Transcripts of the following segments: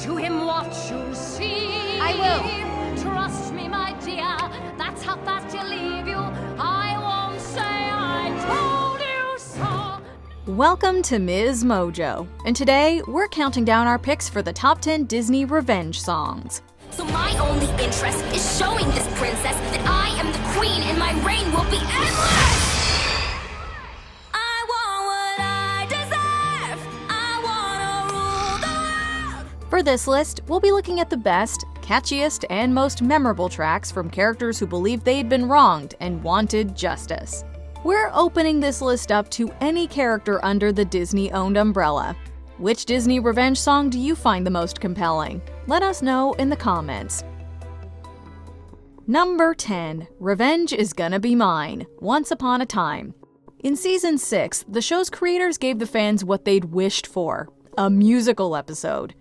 to him what you see. I will. Trust me, my dear, that's how fast he'll leave you. I won't say I told you so. Welcome to MsMojo, and today we're counting down our picks for the top 10 Disney revenge songs. So my only interest is showing this princess that I am the queen and my reign will be endless! I want what I deserve! I wanna rule the world! For this list, we'll be looking at the best, catchiest, and most memorable tracks from characters who believed they'd been wronged and wanted justice. We're opening this list up to any character under the Disney-owned umbrella. Which Disney revenge song do you find the most compelling? Let us know in the comments. Number 10. Revenge is Gonna Be Mine, Once Upon a Time. In Season 6, the show's creators gave the fans what they'd wished for, a musical episode.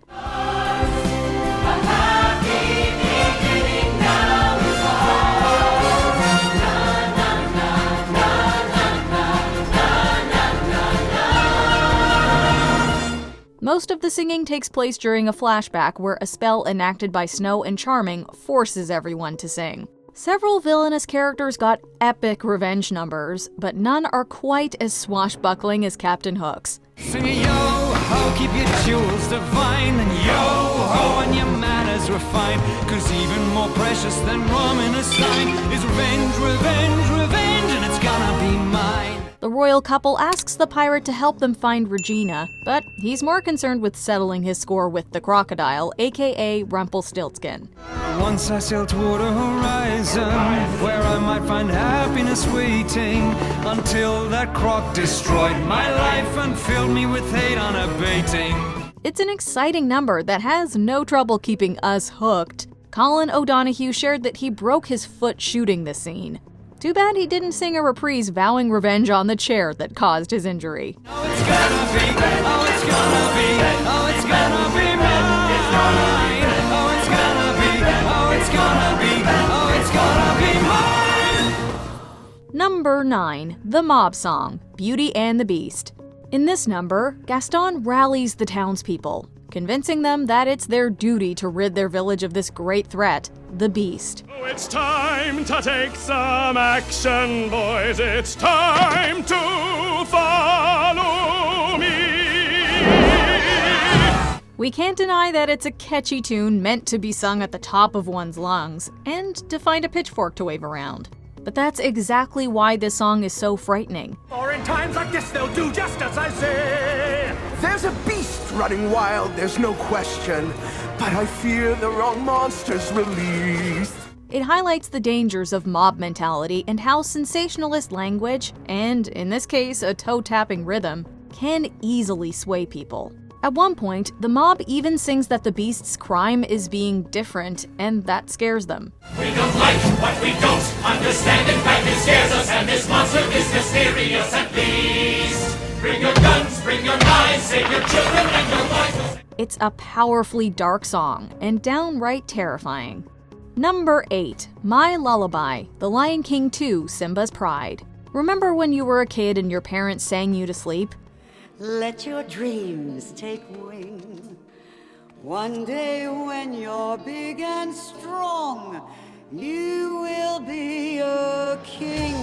Most of the singing takes place during a flashback where a spell enacted by Snow and Charming forces everyone to sing. Several villainous characters got epic revenge numbers, but none are quite as swashbuckling as Captain Hook's. Sing it yo-ho, keep your jewels divine, and yo-ho, and your manners refined, 'cause even more precious than rum in a stein is revenge, revenge, revenge, and it's gonna be mine. The royal couple asks the pirate to help them find Regina, but he's more concerned with settling his score with the crocodile, aka Rumpelstiltskin. Once I sailed toward a horizon where I might find happiness waiting, until that croc destroyed my life and filled me with hate unabating. It's an exciting number that has no trouble keeping us hooked. Colin O'Donoghue shared that he broke his foot shooting this scene. Too bad he didn't sing a reprise vowing revenge on the chair that caused his injury. Oh, it's gonna be, oh, it's gonna be, oh, it's gonna be mine. Oh, it's gonna be, oh, it's gonna be, oh, it's gonna be mine. Number 9. The Mob Song, Beauty and the Beast. In this number, Gaston rallies the townspeople, convincing them that it's their duty to rid their village of this great threat, the Beast. Oh, it's time to take some action, boys. It's time to follow me. We can't deny that it's a catchy tune meant to be sung at the top of one's lungs, and to find a pitchfork to wave around. But that's exactly why this song is so frightening. Or in times like this, they'll do just as I say. There's a beast running wild, there's no question. But I fear the wrong monster's released. It highlights the dangers of mob mentality and how sensationalist language, and in this case, a toe-tapping rhythm, can easily sway people. At one point, the mob even sings that the beast's crime is being different, and that scares them. We don't like what we don't understand. In fact, it scares us, and this monster is mysterious at least. Bring your guns, bring your knives, save your children and your wives. It's a powerfully dark song, and downright terrifying. Number 8. My Lullaby, The Lion King 2, Simba's Pride. Remember when you were a kid and your parents sang you to sleep? Let your dreams take wing. One day when you're big and strong, you will be a king.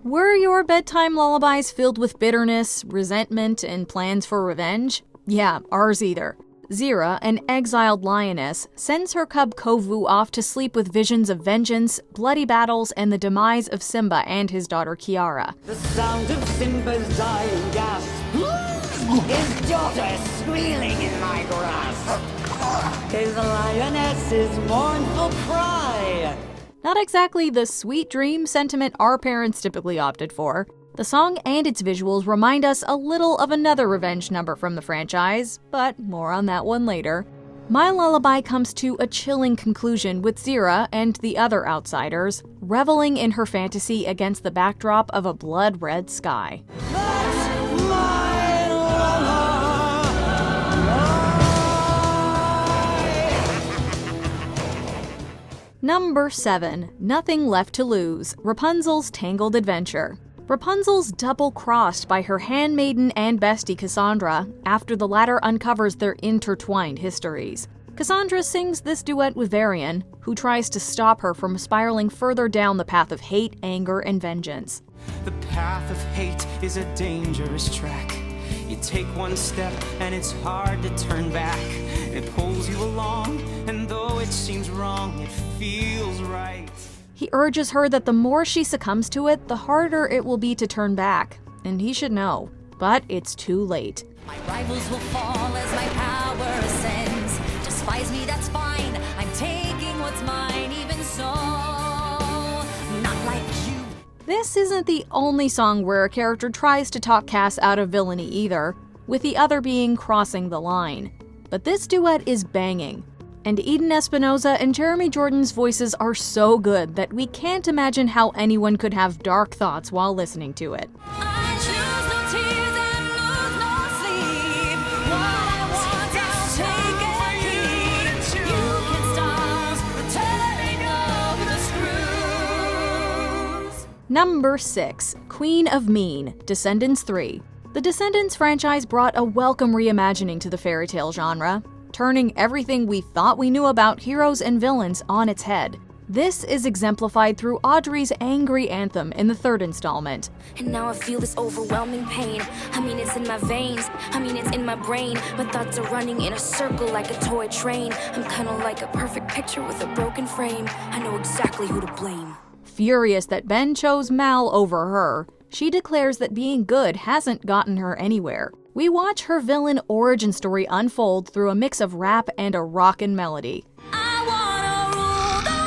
Were your bedtime lullabies filled with bitterness, resentment, and plans for revenge? Yeah, ours either. Zira, an exiled lioness, sends her cub Kovu off to sleep with visions of vengeance, bloody battles, and the demise of Simba and his daughter Kiara. The sound of Simba's dying gasp. His daughter squealing in my grasp. His lioness's mournful cry. Not exactly the sweet dream sentiment our parents typically opted for. The song and its visuals remind us a little of another revenge number from the franchise, but more on that one later. My Lullaby comes to a chilling conclusion with Zira and the other outsiders reveling in her fantasy against the backdrop of a blood-red sky. That's my lullaby. Number 7. Nothing Left to Lose, Rapunzel's Tangled Adventure. Rapunzel's double-crossed by her handmaiden and bestie Cassandra after the latter uncovers their intertwined histories. Cassandra sings this duet with Varian, who tries to stop her from spiraling further down the path of hate, anger, and vengeance. The path of hate is a dangerous track. You take one step and it's hard to turn back. It pulls you along, and though it seems wrong, it feels right. He urges her that the more she succumbs to it, the harder it will be to turn back. And he should know. But it's too late. My rivals will fall as my power ascends. Despise me, that's fine. I'm taking what's mine, even so. Not like you. This isn't the only song where a character tries to talk Cass out of villainy either, with the other being Crossing the Line. But this duet is banging. And Eden Espinosa and Jeremy Jordan's voices are so good that we can't imagine how anyone could have dark thoughts while listening to it. I choose no tears and lose no sleep. What I want, I'll take and keep. You can stop the turning of the screws. Number 6. Queen of Mean, Descendants 3. The Descendants franchise brought a welcome reimagining to the fairy tale genre, turning everything we thought we knew about heroes and villains on its head. This is exemplified through Audrey's angry anthem in the third installment. And now I feel this overwhelming pain. I mean, it's in my veins. I mean, it's in my brain. My thoughts are running in a circle like a toy train. I'm kinda like a perfect picture with a broken frame. I know exactly who to blame. Furious that Ben chose Mal over her, she declares that being good hasn't gotten her anywhere. We watch her villain origin story unfold through a mix of rap and a rockin' melody. I wanna rule the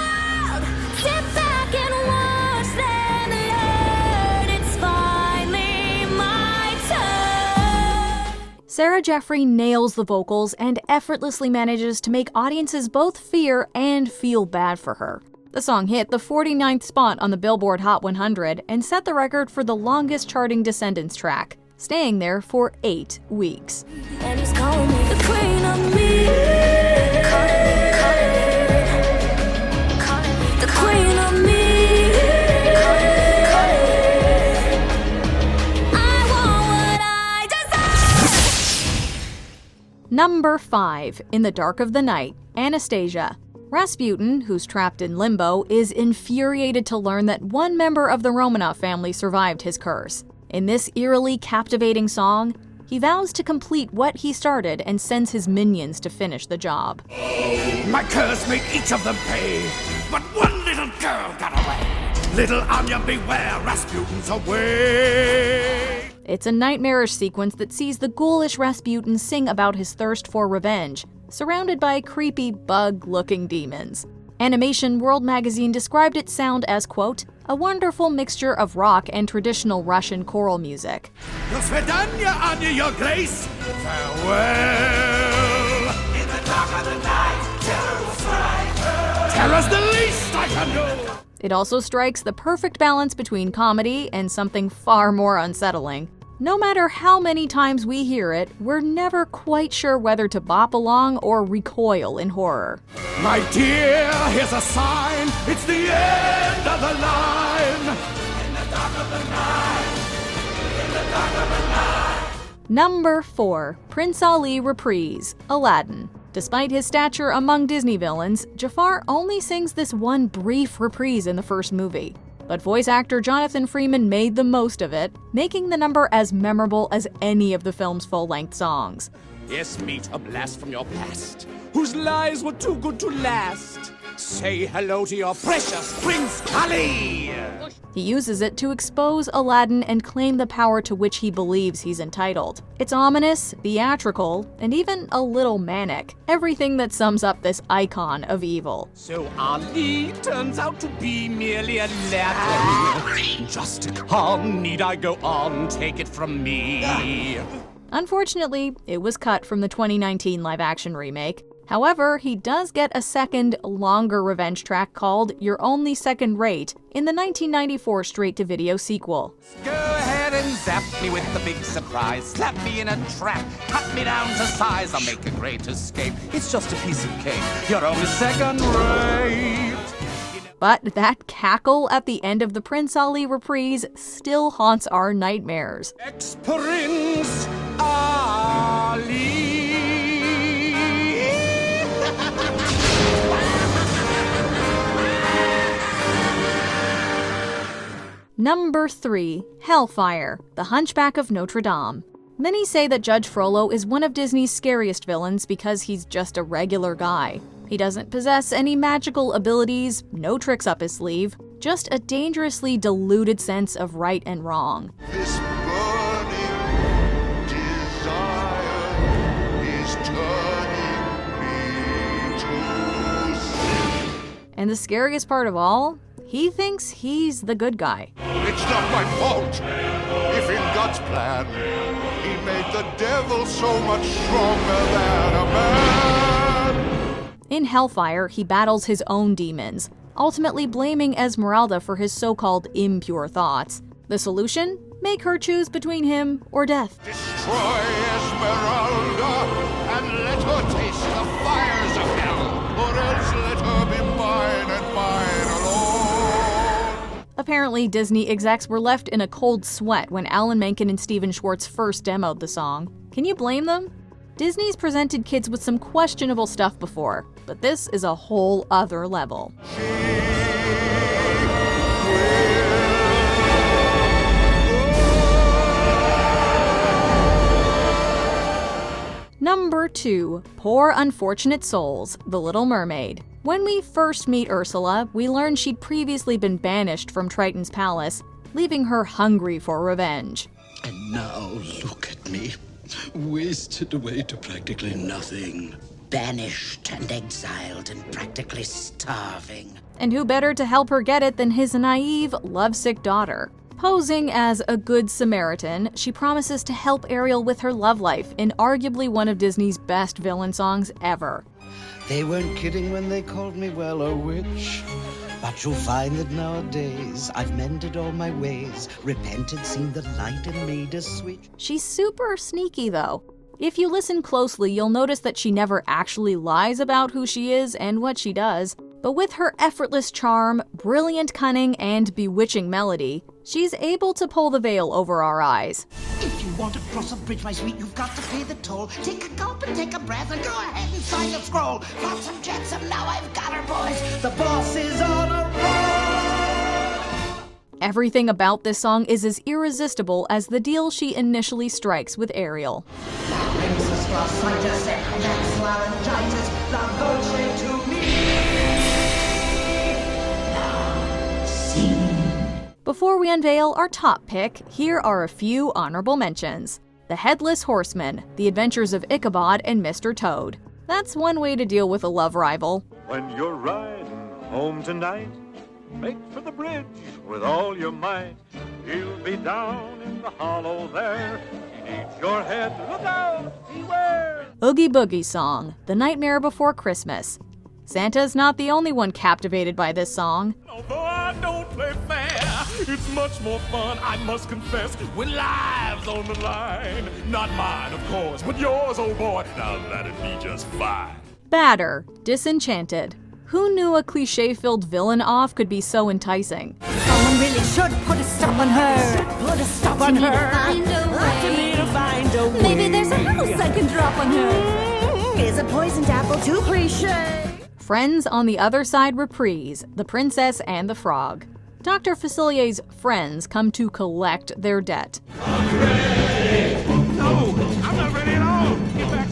world. Sit back and watch them learn. It's finally my turn. Sarah Jeffrey nails the vocals and effortlessly manages to make audiences both fear and feel bad for her. The song hit the 49th spot on the Billboard Hot 100 and set the record for the longest charting Descendants track, staying there for 8 weeks. And he's calling me the queen of me. The queen of me. I want what I desire. Number 5. In the Dark of the Night, Anastasia. Rasputin, who's trapped in limbo, is infuriated to learn that one member of the Romanov family survived his curse. In this eerily captivating song, he vows to complete what he started and sends his minions to finish the job. My curse made each of them pay, but one little girl got away. Little Anya, beware, Rasputin's away. It's a nightmarish sequence that sees the ghoulish Rasputin sing about his thirst for revenge, surrounded by creepy, bug-looking demons. Animation World magazine described its sound as, quote, a wonderful mixture of rock and traditional Russian choral music. Your svedanya, Anya, your grace. Farewell. In the dark of the night, terror will strike. Terror's the least I can do. It also strikes the perfect balance between comedy and something far more unsettling. No matter how many times we hear it, we're never quite sure whether to bop along or recoil in horror. My dear, here's a sign. It's the end of the line. In the dark of the night. In the dark of the night. Number 4. Prince Ali Reprise, Aladdin. Despite his stature among Disney villains, Jafar only sings this one brief reprise in the first movie. But voice actor Jonathan Freeman made the most of it, making the number as memorable as any of the film's full-length songs. Yes, meet a blast from your past, whose lies were too good to last. Say hello to your precious Prince Ali! He uses it to expose Aladdin and claim the power to which he believes he's entitled. It's ominous, theatrical, and even a little manic. Everything that sums up this icon of evil. So Ali turns out to be merely Aladdin. Just a con, need I go on? Take it from me. Unfortunately, it was cut from the 2019 live-action remake. However, he does get a second, longer revenge track called You're Only Second Rate in the 1994 straight-to-video sequel. Go ahead and zap me with the big surprise. Slap me in a trap, cut me down to size. I'll make a great escape. It's just a piece of cake. You're only second rate. But that cackle at the end of the Prince Ali reprise still haunts our nightmares. Ex-Prince Ali. Number 3. Hellfire, The Hunchback of Notre Dame. Many say that Judge Frollo is one of Disney's scariest villains because he's just a regular guy. He doesn't possess any magical abilities, no tricks up his sleeve, just a dangerously diluted sense of right and wrong. This burning desire is turning me to sin. And the scariest part of all, he thinks he's the good guy. It's not my fault. If in God's plan, he made the devil so much stronger than a man. In Hellfire, he battles his own demons, ultimately blaming Esmeralda for his so-called impure thoughts. The solution? Make her choose between him or death. Destroy Esmeralda and let her taste the fires of hell, or else let her be mine and mine alone. Apparently, Disney execs were left in a cold sweat when Alan Menken and Stephen Schwartz first demoed the song. Can you blame them? Disney's presented kids with some questionable stuff before, but this is a whole other level. Number 2. Poor Unfortunate Souls, The Little Mermaid. When we first meet Ursula, we learn she'd previously been banished from Triton's palace, leaving her hungry for revenge. And now look at me, wasted away to practically nothing. Banished and exiled and practically starving. And who better to help her get it than his naive, lovesick daughter? Posing as a good Samaritan, she promises to help Ariel with her love life in arguably one of Disney's best villain songs ever. They weren't kidding when they called me, well, a witch. But you'll find that nowadays I've mended all my ways, repented, seen the light, and made a switch. She's super sneaky, though. If you listen closely, you'll notice that she never actually lies about who she is and what she does. But with her effortless charm, brilliant cunning, and bewitching melody, she's able to pull the veil over our eyes. If you want to cross a bridge, my sweet, you've got to pay the toll. Take a gulp and take a breath and go ahead and sign the scroll. Flotsam jetsam, now I've got her, boys. The boss is on a roll. Everything about this song is as irresistible as the deal she initially strikes with Ariel. Before we unveil our top pick, here are a few honorable mentions. The Headless Horseman, The Adventures of Ichabod and Mr. Toad. That's one way to deal with a love rival. When you're riding home tonight, make for the bridge with all your might. He'll be down in the hollow there. He needs your head. Look out! Beware! Oogie Boogie Song, The Nightmare Before Christmas. Santa's not the only one captivated by this song. Although I don't play fair, it's much more fun, I must confess, with lives on the line. Not mine, of course, but yours, old boy. Now that'd be just fine. Badder, Disenchanted. Who knew a cliche-filled villain off could be so enticing? Someone really should put a stop on her. Put a stop on her. Maybe there's a house I can drop on her. Is a poisoned apple too cliche? Friends on the Other Side reprise, The Princess and the Frog. Dr. Facilier's friends come to collect their debt. No, I'm not ready at all. Get back.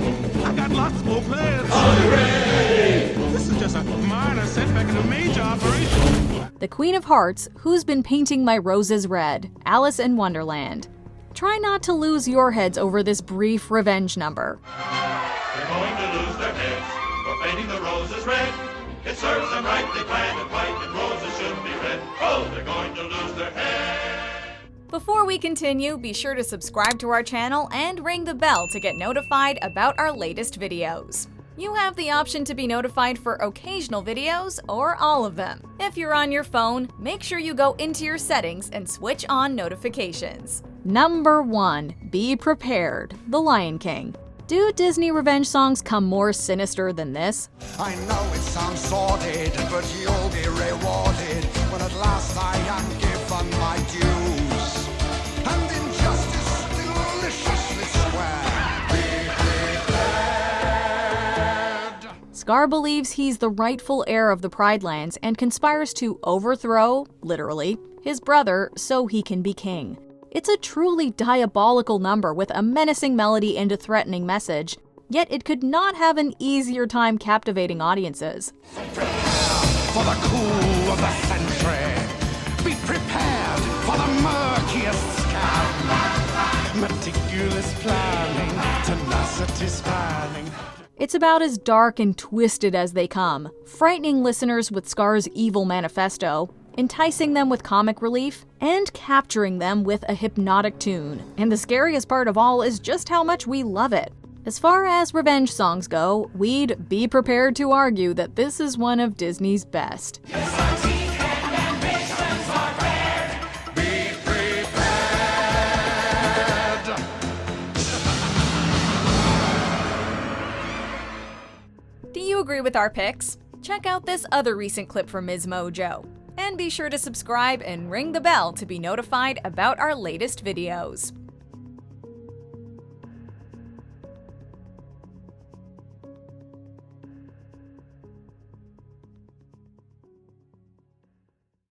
I got lots more plans. This is just a minor setback in a major operation. The Queen of Hearts, Who's Been Painting My Roses Red? Alice in Wonderland. Try not to lose your heads over this brief revenge number. They're going to lose their heads for painting the roses red. It serves them right, they planned it white, and roses should be red. Oh, they're going to lose their heads. Before we continue, be sure to subscribe to our channel and ring the bell to get notified about our latest videos. You have the option to be notified for occasional videos or all of them. If you're on your phone, make sure you go into your settings and switch on notifications. Number 1. Be Prepared, The Lion King. Do Disney revenge songs come more sinister than this? I know it sounds sordid, but you'll be rewarded when at last I am given my dues. And injustice deliciously square. Be prepared. Scar believes he's the rightful heir of the Pride Lands and conspires to overthrow, literally, his brother so he can be king. It's a truly diabolical number with a menacing melody and a threatening message, yet it could not have an easier time captivating audiences. For the coup of the century, be prepared for the murkiest scam. Meticulous planning, tenacity spanning. It's about as dark and twisted as they come, frightening listeners with Scar's evil manifesto, enticing them with comic relief, and capturing them with a hypnotic tune. And the scariest part of all is just how much we love it. As far as revenge songs go, we'd be prepared to argue that this is one of Disney's best. Be prepared. Do you agree with our picks? Check out this other recent clip from MsMojo. And be sure to subscribe and ring the bell to be notified about our latest videos.